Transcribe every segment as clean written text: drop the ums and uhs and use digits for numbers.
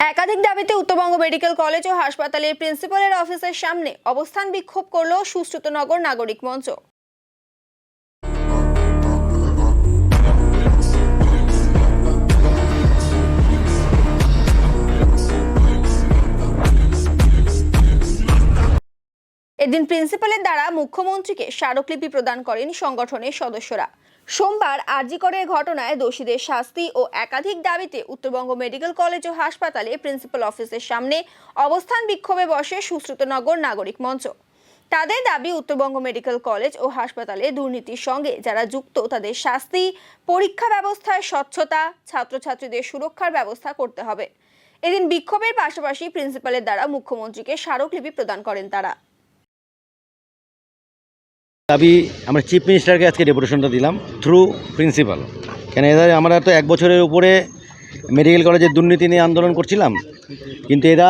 একাধিক দাবিতে Uttarbanga medical college ও হাসপাতালের প্রিন্সিপালের অফিসের সামনে অবস্থান বিক্ষোভ করল সুশ্রুতনগর নাগরিক মঞ্চ। এদিন প্রিন্সিপালের দ্বারা মুখ্যমন্ত্রীকে স্মারকলিপি প্রদান করেন সংগঠনের সদস্যরা। সোমবার আরজিকরের ঘটনায় দোষীদের শাস্তি ও একাধিক দাবিতে উত্তরবঙ্গ মেডিকেল কলেজ ও হাসপাতালে প্রিন্সিপাল অফিসের সামনে অবস্থান বিক্ষোভে বসে সুশ্রুতনগর নাগরিক মঞ্চ। তাদের দাবি, উত্তরবঙ্গ মেডিকেল কলেজ ও হাসপাতালে দুর্নীতির সঙ্গে যারা যুক্ত তাদের শাস্তি, পরীক্ষা ব্যবস্থায় স্বচ্ছতা, ছাত্রছাত্রীদের সুরক্ষার ব্যবস্থা করতে হবে। এদিন বিক্ষোভের পাশাপাশি প্রিন্সিপালের দ্বারা মুখ্যমন্ত্রীকে স্মারকলিপি প্রদান করেন তারা। দাবি আমরা চিফ মিনিস্টারকে আজকে ডেপুটেশনটা দিলাম থ্রু প্রিন্সিপাল। কেন এদের আমরা তো 1 বছরের উপরে মেডিকেল কলেজের দুর্নীতি নিয়ে আন্দোলন করছিলাম, কিন্তু এরা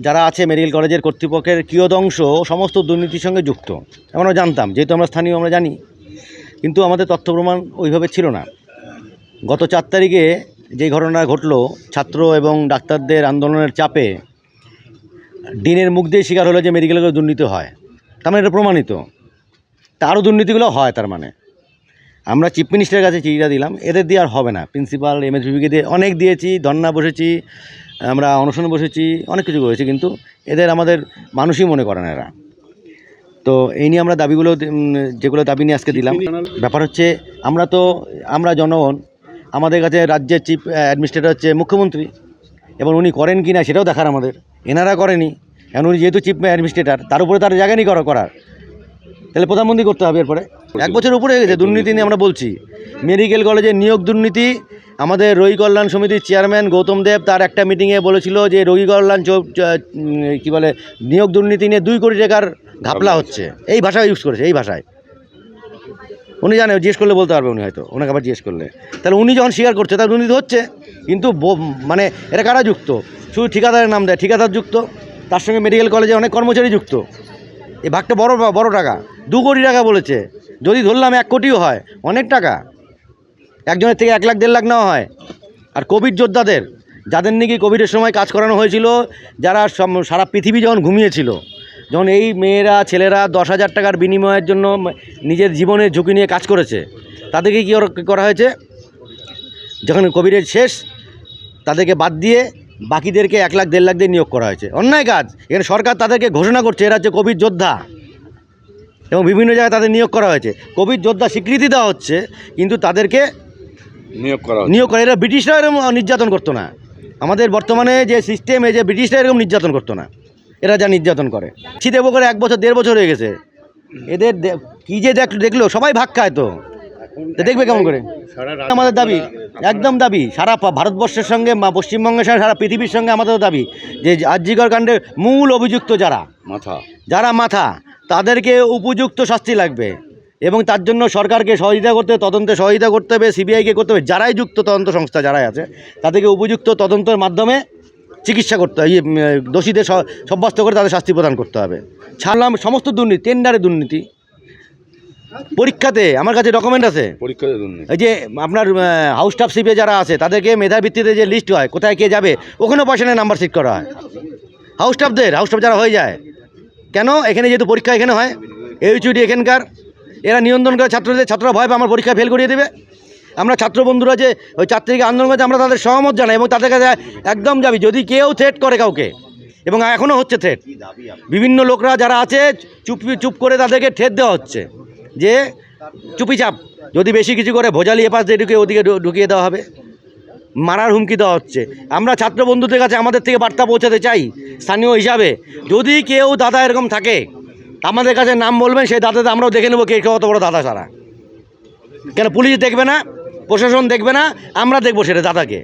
যারা আছে মেডিকেল কলেজের কর্তৃপক্ষের কিয়দংশ সমস্ত দুর্নীতির সঙ্গে যুক্ত আমরা জানতাম, যেহেতু আমরা স্থানীয় আমরা জানি, কিন্তু আমাদের তথ্য প্রমাণ ওইভাবে ছিল না। গত 4 তারিখে যে ঘটনা ঘটলো, ছাত্র এবং ডাক্তারদের আন্দোলনের চাপে ডিনের মুখ দিয়ে স্বীকার হলো যে মেডিকেল কলেজে দুর্নীতি হয়, তার মানে এটা প্রমাণিত। আরও দুর্নীতিগুলো হয়, তার মানে আমরা চিফ মিনিস্টারের কাছে চিঠিটা দিলাম, এদের দিয়ে আর হবে না। প্রিন্সিপাল এমএসভিকে দিয়ে অনেক দিয়েছি, ধর্না বসেছি, আমরা অনশনে বসেছি, অনেক কিছু করেছি, কিন্তু এদের আমাদের মানুষই মনে করে না এরা। তো এই নিয়ে আমরা দাবিগুলো যেগুলো দাবি নিয়ে আজকে দিলাম। ব্যাপার হচ্ছে আমরা জনগণ, আমাদের কাছে রাজ্যের চিফ অ্যাডমিনিস্ট্রেটর হচ্ছে মুখ্যমন্ত্রী, এবং উনি করেন কি না সেটাও দেখার আমাদের। এনারা করেনি, এখন উনি যেহেতু চিফ অ্যাডমিনিস্ট্রেটর, তার উপরে তার জায়গা নেই করার, তাহলে প্রধানমন্ত্রী করতে হবে। এরপরে 1 বছর উপরে হয়ে গেছে দুর্নীতি নিয়ে আমরা বলছি। মেডিকেল কলেজে নিয়োগ দুর্নীতি, আমাদের রোগী কল্যাণ সমিতির চেয়ারম্যান গৌতম দেব তার একটা মিটিংয়ে বলেছিল যে রোগী কল্যাণ নিয়োগ দুর্নীতি নিয়ে 2 কোটি টাকার ঘাপলা হচ্ছে, এই ভাষায় ইউজ করেছে, এই ভাষায়। উনি জানে, জিজ্ঞেস করলে বলতে পারবে উনি, হয়তো ওনাকে আবার জিজ্ঞেস করলে। তাহলে উনি যখন স্বীকার করছে তার দুর্নীতি হচ্ছে, কিন্তু মানে এরা কারা যুক্ত? শুধু ঠিকাদারের নাম দেয়, ঠিকাদার যুক্ত, তার সঙ্গে মেডিকেল কলেজে অনেক কর্মচারী যুক্ত। এই ভাগটা বড় টাকা, 2 কোটি টাকা বলেছে। যদি ধরলাম 1 কোটিও হয়, অনেক টাকা। একজনের থেকে 1 লাখ 1.5 লাখ নেওয়া হয়। আর কোভিড যোদ্ধাদের, যাদের নাকি কোভিডের সময় কাজ করানো হয়েছিল, যারা সারা পৃথিবী যখন ঘুমিয়েছিল, যখন এই মেয়েরা ছেলেরা 10,000 টাকার বিনিময়ের জন্য নিজের জীবনের ঝুঁকি নিয়ে কাজ করেছে, তাদেরকে কী করা হয়েছে? যখন কোভিডের শেষ, তাদেরকে বাদ দিয়ে বাকিদেরকে 1 লাখ 1.5 লাখ দিয়ে নিয়োগ করা হয়েছে। অন্যায় কাজ। এখানে সরকার তাদেরকে ঘোষণা করছে এরা হচ্ছে কোভিড যোদ্ধা, এবং বিভিন্ন জায়গায় তাদের নিয়োগ করা হয়েছে। কোভিড যোদ্ধা স্বীকৃতি দেওয়া হচ্ছে, কিন্তু তাদেরকে নিয়োগ করা। এরা ব্রিটিশরা এরকম নির্যাতন করতো না। আমাদের বর্তমানে যে সিস্টেম, এই যে ব্রিটিশরা এরকম নির্যাতন করতো না, এরা যা নির্যাতন করে। দেব করে 1 বছর 1.5 বছর হয়ে গেছে। এদের কী যে দেখলো, সবাই ভাগ খায়, তো দেখবে কেমন করে? আমাদের দাবি, একদম দাবি, সারা ভারতবর্ষের সঙ্গে, পশ্চিমবঙ্গের সঙ্গে, সারা পৃথিবীর সঙ্গে আমাদের দাবি যে আরজিকর কাণ্ডের মূল অভিযুক্ত যারা মাথা, তাদেরকে উপযুক্ত শাস্তি লাগবে, এবং তার জন্য সরকারকে সহযোগিতা করতে হবে, তদন্তে সহযোগিতা করতে হবে, সিবিআইকে করতে হবে, যারাই যুক্ত তদন্ত সংস্থা যারাই আছে তাদেরকে উপযুক্ত তদন্তের মাধ্যমে চিকিৎসা করতে হবে, দোষীদের সাব্যস্ত করে তাদের শাস্তি প্রদান করতে হবে। ছাড়লাম সমস্ত দুর্নীতি, টেন্ডারে দুর্নীতি, পরীক্ষাতে আমার কাছে ডকুমেন্ট আছে, এই যে আপনার হাউস স্টাফশিপে যারা আছে তাদেরকে মেধা ভিত্তিতে যে লিস্ট হয়, কোথায় কে যাবে, ওখানেও পয়সা নিয়ে নাম্বার সিট করা হয় হাউস স্টাফ যারা হয়ে যায়। কেন? এখানে যেহেতু পরীক্ষা এখানে হয়, এইচওডি এখানকার, এরা নিয়ন্ত্রণ করে ছাত্ররা ভয় পায় আমার পরীক্ষা ফেল করিয়ে দেবে। আমরা ছাত্র বন্ধুরা যে ওই 4 তারিখে আন্দোলন করছে, আমরা তাদের সহমত জানাই, এবং তাদের কাছে একদম যাবি যদি কেউ থ্রেট করে কাউকে, এবং এখনও হচ্ছে থ্রেট, বিভিন্ন লোকরা যারা আছে চুপ করে তাদেরকে থ্রেট দেওয়া হচ্ছে যে চুপিচাপ, যদি বেশি কিছু করে ভোজালি এপাশ দিয়ে ওদিকে ঢুকিয়ে দেওয়া হবে, মারার হুমকি দেওয়া হচ্ছে। আমরা ছাত্র বন্ধুদের কাছে আমাদের থেকে বার্তা পৌঁছাতে চাই স্থানীয় হিসাবে, যদি কেউ দাদা এরকম থাকে আমাদের কাছে নাম বলবেন, সেই দাদাতে আমরাও দেখে নেবো কে কত বড় দাদা সারা। কেন পুলিশ দেখবে না, প্রশাসন দেখবে না, আমরা দেখবো সেটা দাদাকে।